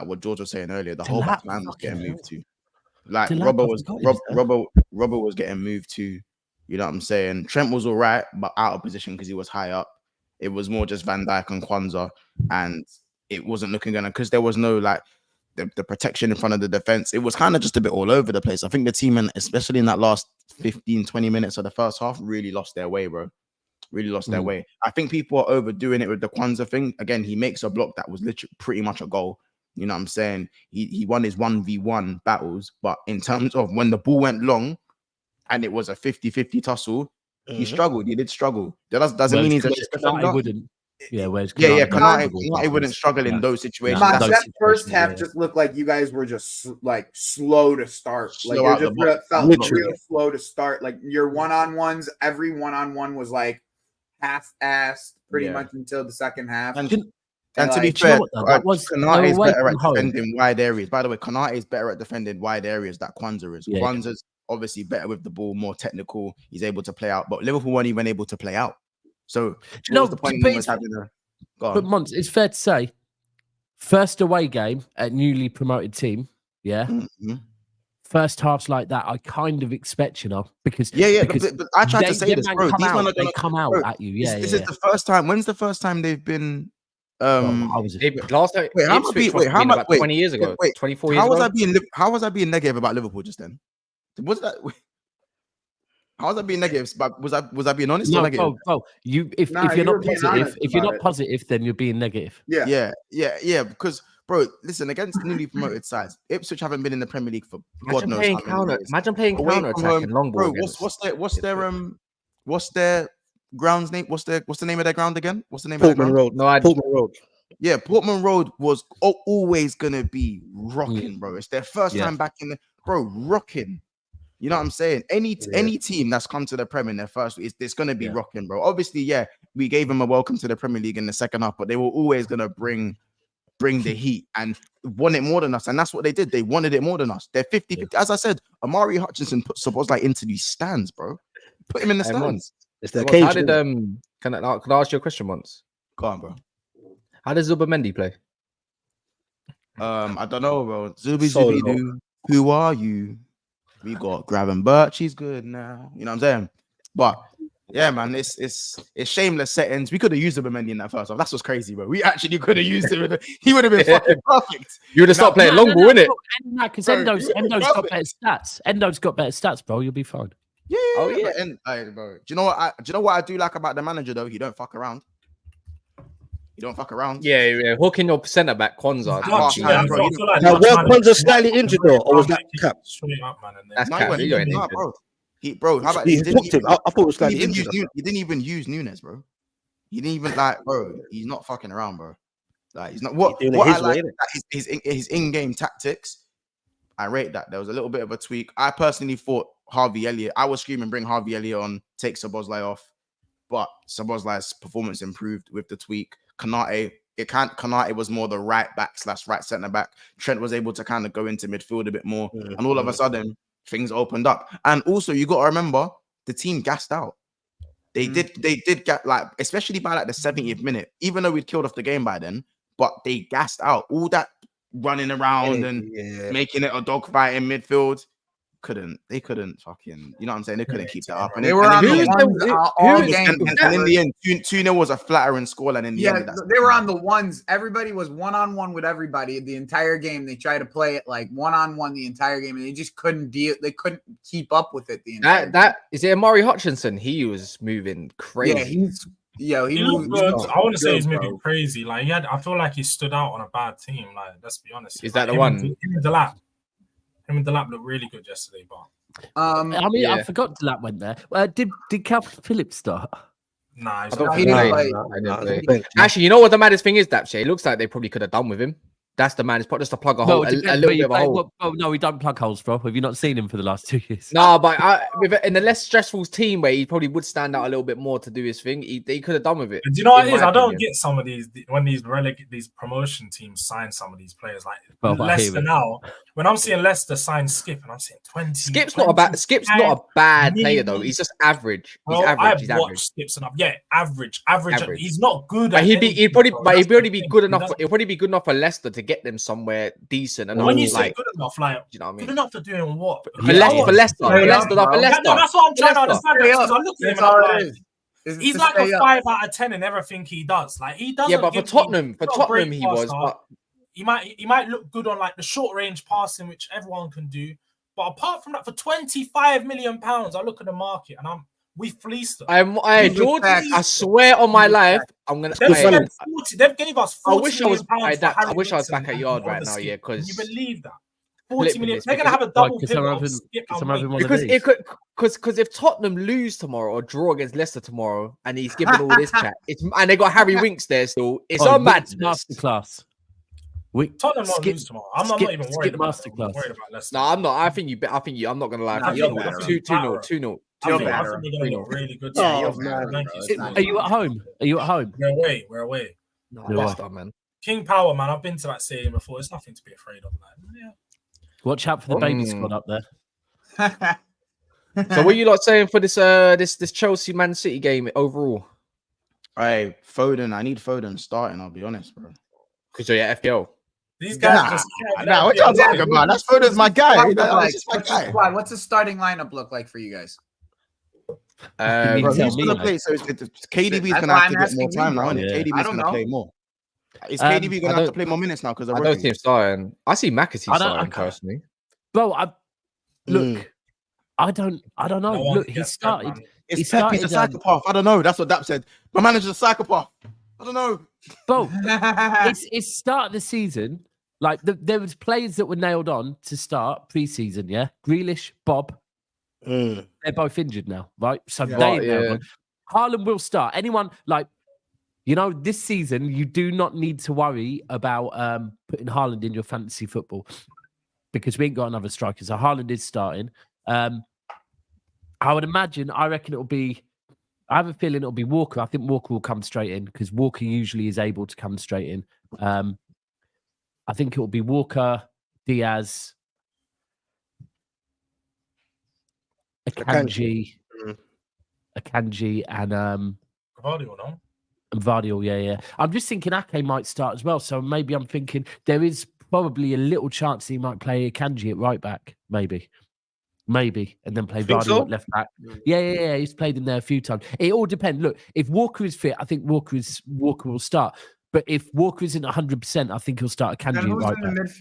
what George was saying earlier, the whole back line was getting moved to. Like Robert was getting moved to, you know what I'm saying? Trent was all right, but out of position because he was high up. It was more just Van Dijk and Kwanzaa, and it wasn't looking good because there was no like the protection in front of the defense. It was kind of just a bit all over the place. I think the team, and especially in that last 15-20 minutes of the first half, really lost their way, bro. Really lost their way. I think people are overdoing it with the Kwanzaa thing. Again, he makes a block that was literally pretty much a goal. You know what I'm saying? He won his 1v1 battles, but in terms of when the ball went long and it was a 50-50 tussle, he struggled. He did struggle. That doesn't mean he's a Kanate wouldn't. Yeah, whereas Kanate wouldn't struggle in those situations. That first half just looked like you guys were just like slow to start. Like you just felt real slow to start. Like your one-on-ones, every one-on-one was like half-assed pretty much until the second half. And to be fair, Kanate is better at defending wide areas. By the way, Kanate is better at defending wide areas that Kwanzaa is. Kwanzaa's obviously better with the ball, more technical. He's able to play out, but Liverpool weren't even able to play out. So what's the point of having a... But Mons, it's fair to say, first away game at newly promoted team, first halves like that, I kind of expect, you know, because but I tried to say this, bro. These men are going to come out at you. This is the first time. When's the first time they've been? Last time. How much? 20 years ago. 24 years ago. How was I being negative about Liverpool just then? Was that? How was I being negative? But was I being honest or negative? If you're not positive, then you're being negative. Yeah. Because, bro, listen, against newly promoted sides, Ipswich haven't been in the Premier League for God knows how many years. Imagine playing counter attack in long ball. Bro, what's their ground's name? What's the name of their ground again? What's the name of their ground? Road. Portman Road. Yeah, Portman Road was always gonna be rocking, bro. It's their first time back in the rocking. You know what I'm saying? Any team that's come to the Premier in their first, it's going to be rocking, bro. Obviously, we gave them a welcome to the Premier League in the second half, but they were always going to bring the heat and want it more than us. And that's what they did. They wanted it more than us. They're 50-50. As I said, Amari Hutchinson put Szoboszlai into these stands, bro. Put him in the stands. It's the occasion. How did, can I ask you a question once? Go on, bro. How does Zubimendi play? I don't know, bro. Zubi, who are you? We got Gravenberch, he's good now. You know what I'm saying? But Yeah, man, it's shameless settings. We could have used him in that first half. That's what's crazy, bro. We actually could have used him. He would have been fucking perfect. You would have stopped playing long ball, innit? Because Endo's got better stats. Endo's got better stats, bro. You'll be fine. Yeah. Oh yeah. Bro. Do you know what I do like about the manager though? He don't fuck around. Yeah. Hooking your centre back, Kwanzaa. Now, was Kwanzaa slightly injured though, or was that cap? That's cap. Bro, how about he hooked him? I thought it was slightly injured. He didn't even use Nunes, bro. He didn't even bro. He's not fucking around, bro. Like he's not. What I like his in-game tactics. I rate that. There was a little bit of a tweak. I personally thought Harvey Elliott. I was screaming, bring Harvey Elliott on, take Szoboszlai off, but Szoboszlai's performance improved with the tweak. Kanate was more the right back / right centre back. Trent was able to kind of go into midfield a bit more, and all of a sudden things opened up. And also, you got to remember the team gassed out. They did get especially by the 70th minute. Even though we'd killed off the game by then, but they gassed out. All that running around and making it a dogfight in midfield. They couldn't fucking, you know what I'm saying? They couldn't keep that up. And they were on the ones and in the end, 2-0 was a flattering scoreline in the end. They were on the ones. Everybody was one-on-one with everybody the entire game. They tried to play it like one-on-one the entire game, and they just couldn't They couldn't keep up with it the entire game. Is it Amari Hutchinson? He was moving crazy. He moved good. I want to say he's moving crazy. Like I feel like he stood out on a bad team. Like, let's be honest. Is that the one? Him and Delap looked really good yesterday, but I forgot Delap went there. Did Calvin Phillips start? Nah, he didn't play. Actually, you know what the maddest thing is, Dapshay? It looks like they probably could have done with him. That's the maddest part, just to plug a hole, a little bit of a hole. No, he don't plug holes, bro. Have you not seen him for the last 2 years? No, but in a less stressful team where he probably would stand out a little bit more to do his thing, they could have done with it. Do you know what it is? I don't get some of these when these promotion teams sign some of these players. Like Leicester now, when I'm seeing Leicester sign Skip, and I'm seeing 20. Skip's not a bad player though. He's just average. He's average. He's average. Skips enough. Yeah, average. He's not good. But he'd probably be good enough. It'll probably be good enough for Leicester to get them somewhere decent. And when you say good enough, do you know what I mean? Good enough for doing what? For Leicester. That's what I'm trying to understand. Because I look at him and he's like a 5 out of 10 in everything he does. Like he doesn't. Yeah, but for Tottenham, he was. But he might look good on like the short range passing, which everyone can do. But apart from that, for £25 million, I look at the market and we fleeced them. George, I swear on my life, I'm gonna. They've gave us 40 I wish I was back at Yard right now. Yeah, because you believe that 40 million. They're gonna have a double because if Tottenham lose tomorrow or draw against Leicester tomorrow, and he's giving all this chat, and they got Harry Winks there still. It's a madness. Masterclass. Tottenham not lose tomorrow. I'm not even worried about Leicester. No, I'm not. I think you. I'm not gonna lie. 2-0. I think they're gonna look really good. Are you at home? We're away. No, bastard, man. King Power, man. I've been to that stadium before. It's nothing to be afraid of, man. Yeah. Watch out for the baby squad up there. So, what are you lot saying for this Chelsea Man City game overall? Hey, Foden. I need Foden starting. I'll be honest, bro. Because you're FPL. These guys what y'all talking about? That's Foden's my guy. What's the starting lineup look like for you guys? He's gonna play. So KDB's gonna have to get more time now. KDB's gonna play more. Is KDB gonna have to play more minutes now? Because I don't see him starting. I see McAtee starting personally. Bro, I don't know. Look, he started. He's a psychopath. I don't know. That's what Dap said. My manager's a psychopath. I don't know. Bro, it's start of the season. Like there was players that were nailed on to start pre-season. Yeah, Grealish, Bob. They're both injured now, right? So Haaland will start. Anyone this season, you do not need to worry about putting Haaland in your fantasy football because we ain't got another striker. So Haaland is starting. I reckon it'll be. I have a feeling it'll be Walker. I think Walker will come straight in because Walker usually is able to come straight in. I think it will be Walker, Diaz, Akanji, and Vardiol, no? And Vardiol, yeah. I'm just thinking Ake might start as well. So maybe I'm thinking there is probably a little chance he might play Akanji at right back, maybe. maybe, and then play Vardy at left back. Yeah. He's played in there a few times. It all depends. Look, if Walker is fit, I think Walker will start. But if Walker isn't 100%, I think he'll start a Kanji who's right in the back.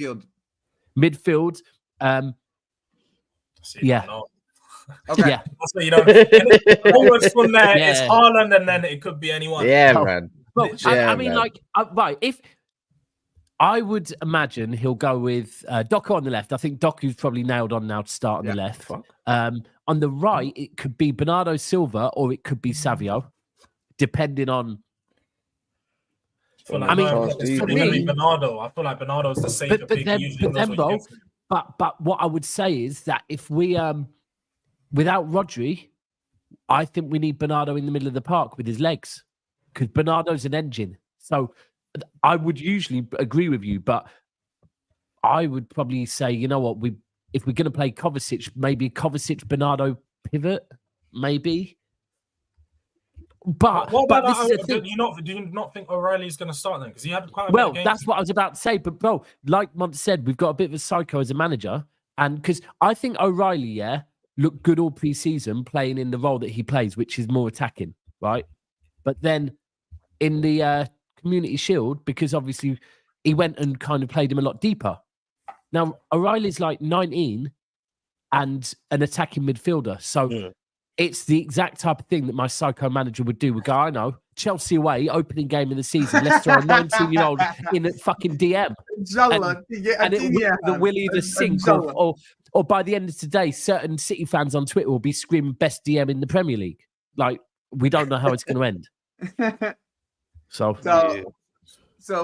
midfield? Yeah. Okay. Yeah. That's what you know. Always from there, it's Haaland, and then it could be anyone. Yeah, man. Well, I mean, like, right, if I would imagine he'll go with Doku on the left. I think Doku's probably nailed on now to start on the left. On the right, it could be Bernardo Silva or it could be Savio, depending on. I mean, it's probably going to be Bernardo. I feel like Bernardo's the safer pick. But what I would say is that if we without Rodri, I think we need Bernardo in the middle of the park with his legs, because Bernardo's an engine. So I would usually agree with you, but I would probably say, you know what, if we're going to play Kovacic, maybe Kovacic, Bernardo pivot, maybe. But this is the thing. Do you not think O'Reilly's going to start then? Because he had quite a well, that's what I was about to say. But bro, like Mont said, we've got a bit of a psycho as a manager, and because I think O'Reilly, looked good all pre-season playing in the role that he plays, which is more attacking, right? But then in the Community Shield, because obviously he went and kind of played him a lot deeper. Now, O'Reilly's like 19 and an attacking midfielder. So it's the exact type of thing that my psycho manager would do. Would go, I know, Chelsea away, opening game of the season, let's throw a 19-year-old in a fucking DM. And will either sink or by the end of today, certain City fans on Twitter will be screaming best DM in the Premier League. Like, we don't know how it's going to end. So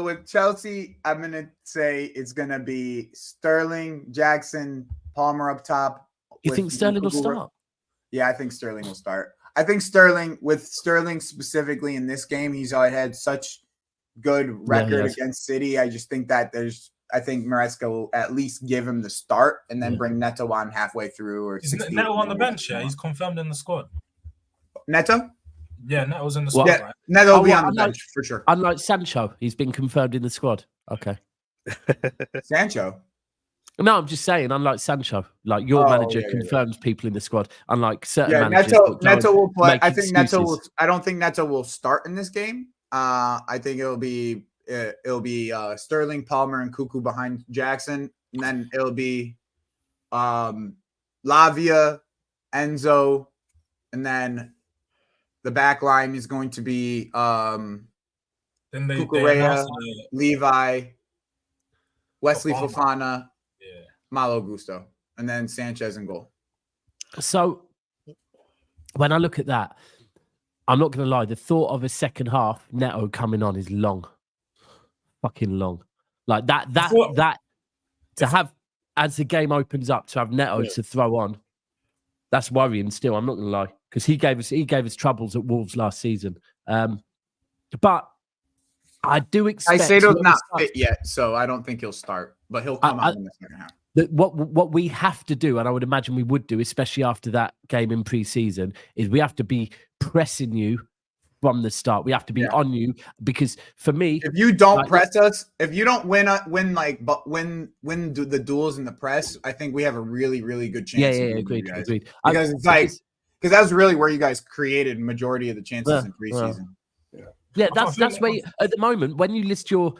with Chelsea, I'm going to say it's going to be Sterling, Jackson, Palmer up top. You think Sterling will start? Yeah, I think Sterling will start. I think Sterling specifically in this game, he's already had such good record against City. I just think that I think Maresca will at least give him the start and then bring Neto on halfway through. Or is Neto on the bench? Yeah, he's confirmed in the squad. Neto? Yeah, Neto's in the squad. Right? Neto will be on the bench for sure. Unlike Sancho, he's been confirmed in the squad. Okay. Sancho? No, I'm just saying, unlike Sancho, like your manager confirms people in the squad, unlike certain managers. Neto will play. I think Neto will. I don't think Neto will start in this game. I think it'll be Sterling, Palmer, and Cuckoo behind Jackson, and then it'll be Lavia, Enzo, and then the back line is going to be Cucurella, Levi, Wesley Fofana, Malo Gusto, and then Sanchez in goal. So when I look at that, I'm not going to lie. The thought of a second half Neto coming on is long, fucking long. Like that to have as the game opens up to have Neto to throw on. That's worrying. Still, I'm not going to lie, because he gave us troubles at Wolves last season. But I do expect. Caicedo's not fit yet, so I don't think he'll start, but he'll come out in the second half. What we have to do, and I would imagine we would do, especially after that game in pre-season, is we have to be pressing you from the start. We have to be on you, because for me, if you don't press us, if you don't win the duels in the press, I think we have a really, really good chance. Yeah, agreed. Because because that's really where you guys created majority of the chances in pre-season. Yeah, that's where at the moment when you list your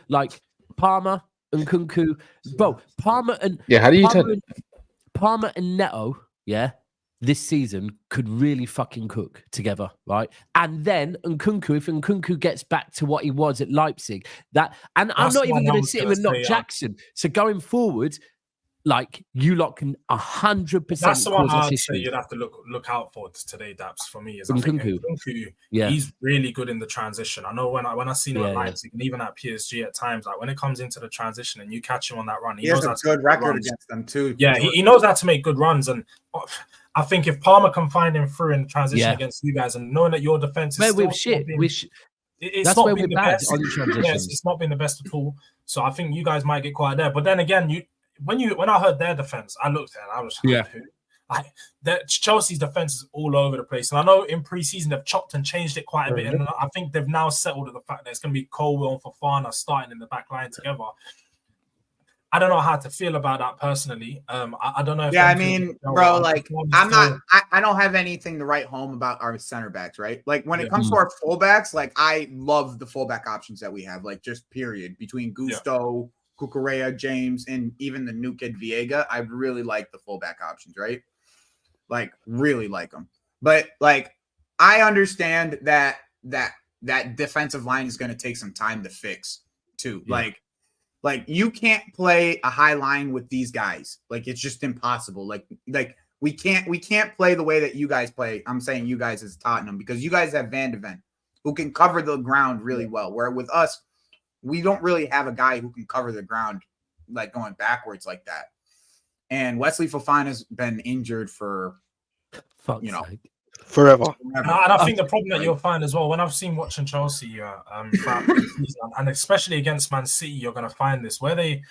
Palmer and Nkunku, bro, Palmer and Palmer and Neto, this season could really fucking cook together, right? And then Nkunku, if Nkunku gets back to what he was at Leipzig, I'm not even going to sit him and knock Jackson. So going forward, you lot can 100%. That's the one I'd say you'd have to look out for today, Daps, for me. Is Nkunku. He's really good in the transition. I know when I seen him at Leipzig and even at PSG at times, when it comes into the transition and you catch him on that run, he has a good record against them too. Yeah, he knows how to make good runs, and I think if Palmer can find him through in transition against you guys, and knowing that your defense is it's not been the best. It's not been the best at all. So I think you guys might get quiet there. But then again, when I heard their defense, I looked at it and I was Chelsea's defense is all over the place. And I know in pre-season they've chopped and changed it quite a bit. And I think they've now settled at the fact that it's going to be Colwell and Fofana starting in the back line together. I don't know how to feel about that personally. I don't know. If I mean, bro, like I don't have anything to write home about our center backs, right? Like when it comes to our fullbacks, like I love the fullback options that we have, like just period between Gusto, Cucurella, James, and even the new kid Viega. I really like the fullback options, right? Like really like them. But like I understand that defensive line is going to take some time to fix too. Yeah. Like you can't play a high line with these guys. Like it's just impossible. Like we can't play the way that you guys play. I'm saying you guys as Tottenham, because you guys have Van de Ven who can cover the ground really well. Where with us, we don't really have a guy who can cover the ground like going backwards like that. And Wesley Fofana's been injured for forever. And I think the problem that you'll find as well, when I've seen watching Chelsea throughout the season, and especially against Man City, you're going to find this where they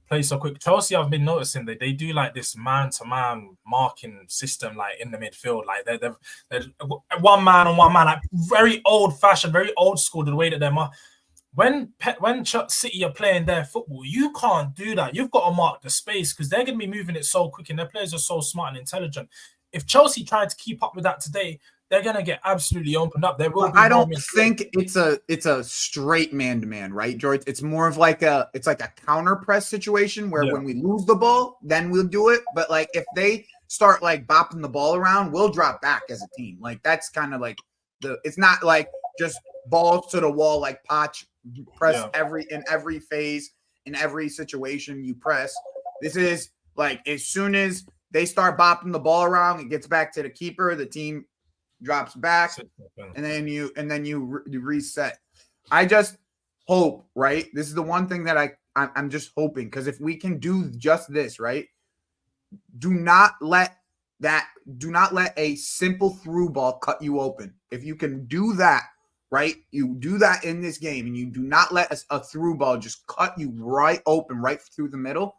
play so quick. Chelsea, I've been noticing that they do like this man-to-man marking system, like in the midfield, like they're one man on one man, like very old-fashioned, very old school. The way that they're when City are playing their football, you can't do that. You've got to mark the space because they're going to be moving it so quick, and their players are so smart and intelligent. If Chelsea tried to keep up with that today, they're gonna get absolutely opened up. There will be I don't think it's a straight man-to-man, right, George? It's more of like a counter press situation where when we lose the ball, then we'll do it. But like if they start like bopping the ball around, we'll drop back as a team. Like that's kind of like it's not like just balls to the wall like Poch press in every phase, in every situation you press. This is like as soon as they start bopping the ball around, it gets back to the keeper, the team drops back, and then you reset. I just hope, right? This is the one thing that I'm just hoping, because if we can do just this, right? Do not let a simple through ball cut you open. If you can do that, right? You do that in this game, and you do not let a through ball just cut you right open, right through the middle.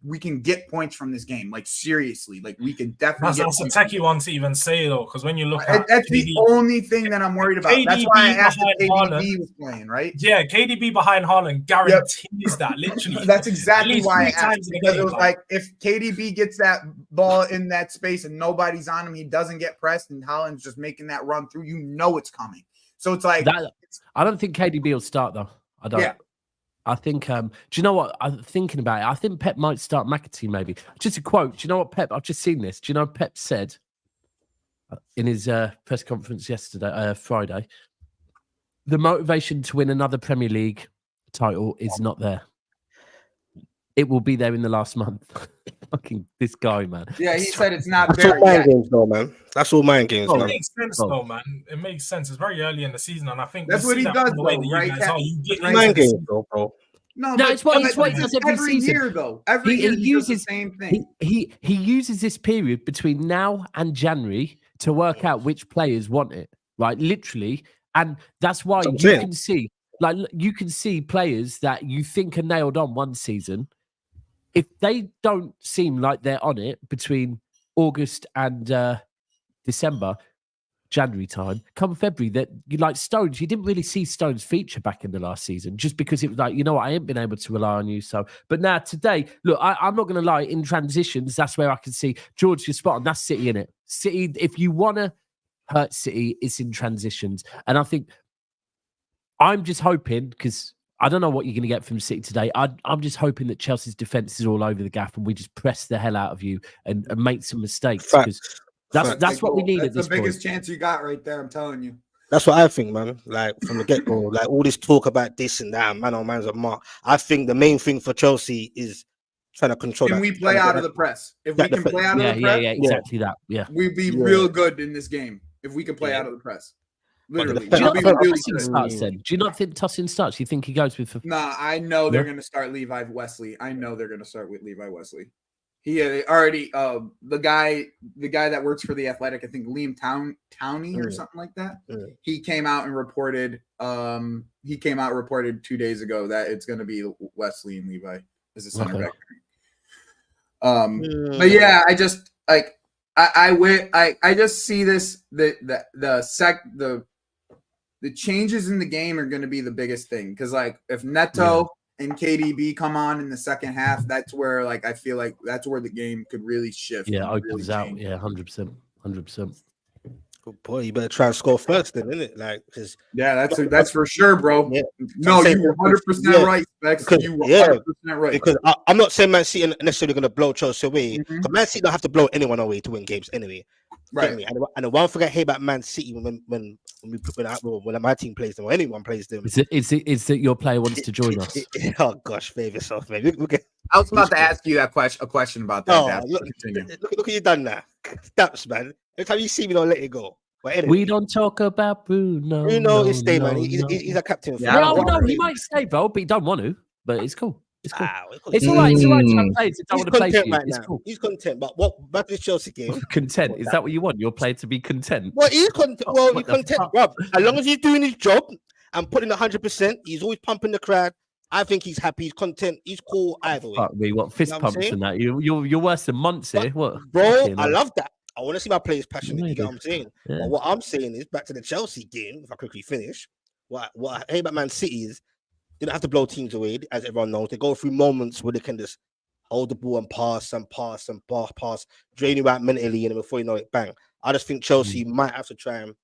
We can get points from this game, like seriously, like we can definitely. That's a techie one to even say though, because when you look at that's KDB, the only thing that I'm worried about. That's why I asked if KDB was playing, right? Yeah, KDB behind Haaland guarantees that literally. That's exactly why I asked, because it was like if KDB gets that ball in that space and nobody's on him, he doesn't get pressed, and Haaland's just making that run through. You know it's coming. So it's like I don't think KDB will start though. I don't. Yeah. I think, do you know what? I'm thinking about it. I think Pep might start McAtee maybe. Just a quote. Do you know what Pep, I've just seen this. Do you know Pep said in his press conference yesterday, Friday, the motivation to win another Premier League title is not there. It will be there in the last month. Fucking this guy, man. Yeah, he said it's not there. That's all mind games, though, man. That's all mind games, man. It makes sense, though, man. It makes sense. It's very early in the season, and I think that's what he does, though, right? You get mind games, though, bro. No, it's what he does every season. Year, though. Every year he uses the same thing. He uses this period between now and January to work out which players want it, right? Literally, and that's why you can see players that you think are nailed on one season. If they don't seem like they're on it between August and December, January time, come February, that you like Stones, you didn't really see Stones feature back in the last season just because it was like, you know what, I ain't been able to rely on you. So, but now today, look, I'm not going to lie, in transitions, that's where I can see George, you're spot on. That's City, innit? City, if you want to hurt City, it's in transitions. And I think I'm just hoping, because I don't know what you're going to get from City today. I'm just hoping that Chelsea's defense is all over the gaff and we just press the hell out of you and make some mistakes. Because that's what we need at this point. That's the biggest chance you got right there, I'm telling you. That's what I think, man. Like from the get-go, like all this talk about this and that, man on man's a mark. I think the main thing for Chelsea is trying to control. Can we play out of the press? If we can play out of the press, yeah, exactly that. Yeah, we'd be real good in this game if we can play out of the press. Literally. Do you not think Tosin starts then? Do you not think Tosin starts? You think he goes with? Nah, I know they're going to start Levi Wesley. I know they're going to start with Levi Wesley. He already the guy that works for the Athletic, I think Liam Towney or something like that. He came out and reported 2 days ago that it's going to be Wesley and Levi as a center back. But yeah, I just like I just see this the changes in the game are going to be the biggest thing, because like if Neto and KDB come on in the second half, that's where like I feel like that's where the game could really shift. Yeah, really opens out. change. Yeah, 100%. 100%. Good boy, you better try and score first, then, innit? Like, because that's for sure, bro. Yeah. No, you 100% right, Specs. You 100% right. Because I'm not saying Man City are necessarily going to blow Chelsea away. Because Man City don't have to blow anyone away to win games anyway. Right. And the one thing I hate about Man City when my team plays them or anyone plays them is that your player wants to join us. Oh gosh, save yourself, man. I was about to ask you a question about that. Look at you done that. That's man. Every time you see me, don't let it go. But anyway, we don't talk about Bruno. Bruno is stay, man. He's a captain. No, he might stay, bro, but he don't want to. But it's cool. It's cool. It's all right. It's all right to have players that don't want to play for you. It's cool. He's content. But what back to the Chelsea game? Content. Is that what you want? Your player to be content? Well, he's content. Well, he's content, bro. As long as he's doing his job and putting 100%, he's always pumping the crowd. I think he's happy. He's content. He's cool either way. Fuck me. What fist pumps and that? You're worse than months here. What, bro? I love that. I want to see my players passionate. You get what I'm saying? Yeah. But what I'm saying is back to the Chelsea game. If I quickly finish, what I hate about Man City is they don't have to blow teams away, as everyone knows. They go through moments where they can just hold the ball and pass, drain you out mentally, and before you know it, bang. I just think Chelsea might have to try and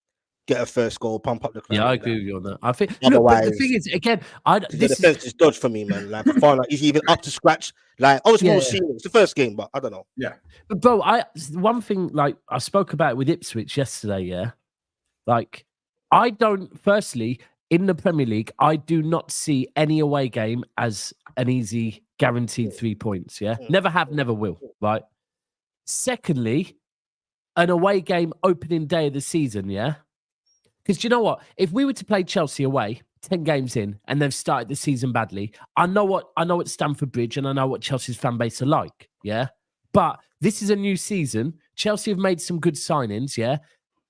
get a first goal, pump up the crowd. Yeah, I agree with you on that. I think. Otherwise, look, the thing is, again, the defense is dodged for me, man. Like, is he even up to scratch? Like, obviously, we'll see. It's the first game, but I don't know. Yeah, but bro, one thing like I spoke about with Ipswich yesterday. Yeah, like I don't. Firstly, in the Premier League, I do not see any away game as an easy guaranteed 3 points. Yeah, never have, never will. Right. Secondly, an away game opening day of the season. Yeah. Because you know what? If we were to play Chelsea away 10 games in and they've started the season badly, I know it's Stamford Bridge and I know what Chelsea's fan base are like, yeah? But this is a new season. Chelsea have made some good signings, yeah?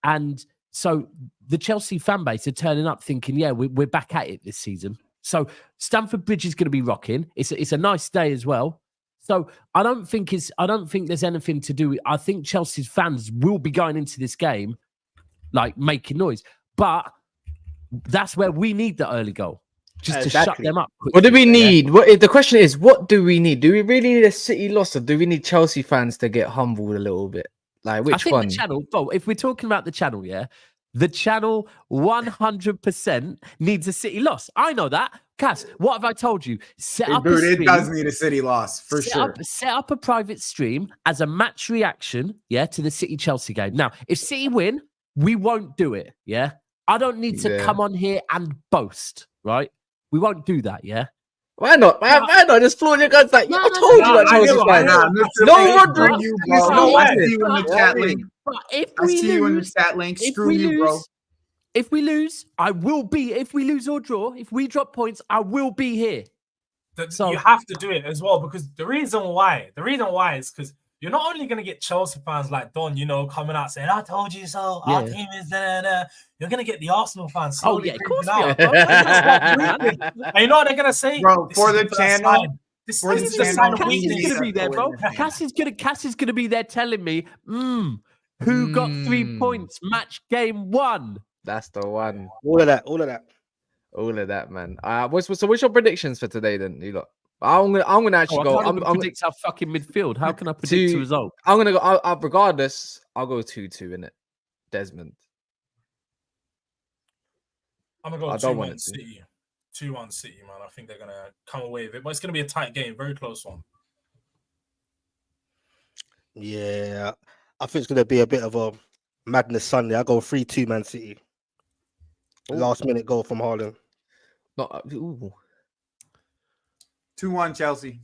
And so the Chelsea fan base are turning up thinking, yeah, we're back at it this season. So Stamford Bridge is going to be rocking. It's a nice day as well. So I don't think there's anything to do. I think Chelsea's fans will be going into this game like making noise. But that's where we need the early goal, just to shut them up quickly. What do we need? The question is, what do we need? Do we really need a City loss, or do we need Chelsea fans to get humbled a little bit? Like, which one? The channel, bro, if we're talking about the channel, yeah, the channel 100% needs a City loss. I know that. Cass, what have I told you? It does need a City loss, for sure. Set up a private stream as a match reaction, yeah, to the City-Chelsea game. Now, if City win, we won't do it, yeah? I don't need to come on here and boast, right? We won't do that, yeah? Why not? Why not? Just flaunt your guns like, I told you that Chelsea fans. No wonder you, bro. I see you in the chat link. I see you in the chat link. Screw you, bro. If we lose, I will be. If we lose or draw, if we drop points, I will be here. So you have to do it as well, because the reason why is because you're not only going to get Chelsea fans like Don, coming out saying, I told you so, our team is there. You're going to get the Arsenal fans slowly of course out. And you know what they're going to say? Bro, for the channel. Cass is going to be there, bro. Cass is going to be there telling me, who got 3 points, match game 1. That's the one. All of that, man. So what's your predictions for today then, you lot? I'm gonna actually go. I'm predict our fucking midfield. How can I predict the result? I'm gonna go. Regardless, I'll go 2-2 in it. Desmond. I'm gonna go 2-1 City. 2-1 City, man. I think they're gonna come away with it, but it's gonna be a tight game, very close one. Yeah, I think it's gonna be a bit of a madness Sunday. I go 3-2 Man City. Last minute goal from Haaland. 2-1 Chelsea.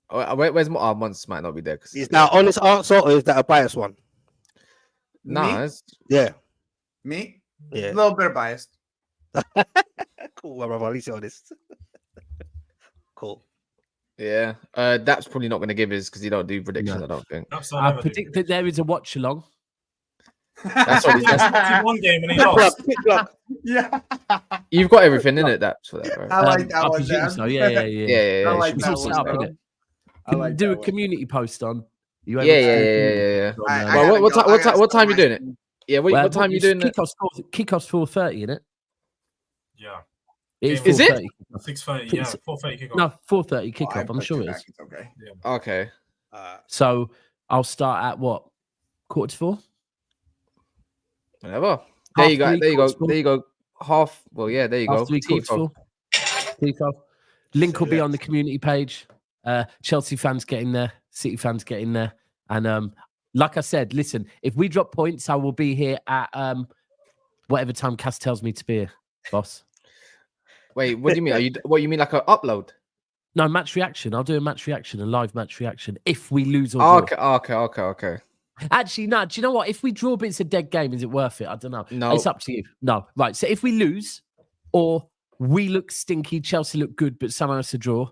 Where's my Mons might not be there. Is that an honest answer or is that a biased one? Nah, Me? Yeah. A little bit of biased. Cool, my brother. At least you're honest. Cool. Yeah. That's probably not going to give his because he don't do predictions, I don't think. I predict that there is a watch-along. That's what he's one game and he lost. Yeah. You've got everything in it, that's for that, right? I like that I one. presume so. Yeah. I like it's that all set up, one. innit? Can like do that a one. community post on. Yeah. I What time you doing it? Yeah, what time you doing it? Kickoff's 4:30, innit? Yeah. Is it 6:30? Yeah, 4:30 kickoff. No, 4:30 kickoff. I'm sure it is. It's okay. Yeah. Okay. So I'll start at what? 3:45? Whatever. There you go. There you go. There you go. Half. Well, yeah. There you go. Tifo. Link will be on the community page. Chelsea fans get in there. City fans get in there. And like I said, listen, if we drop points, I will be here at whatever time Cass tells me to be here, boss. Wait, what do you mean? What you mean, like an upload? No, match reaction. I'll do a match reaction, a live match reaction if we lose or draw. Okay. Actually, no. Do you know what? If we draw, but it's a dead game, is it worth it? I don't know. No, it's up to you. No, right. So if we lose, or we look stinky, Chelsea look good, but somehow it's a draw,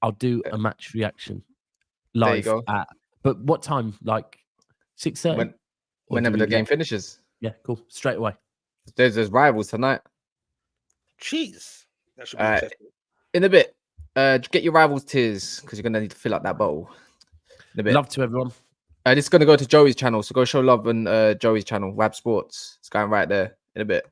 I'll do a match reaction live. But what time? Like 6:30. Whenever the game finishes. Yeah, cool. Straight away. There's rivals tonight. Jeez, that should be interesting. In a bit. Get your rivals tiers because you're gonna need to fill out that bottle. In a bit. Love to everyone. This is gonna go to Joey's channel, so go show love on Joey's channel, Wab Sports. It's going right there in a bit.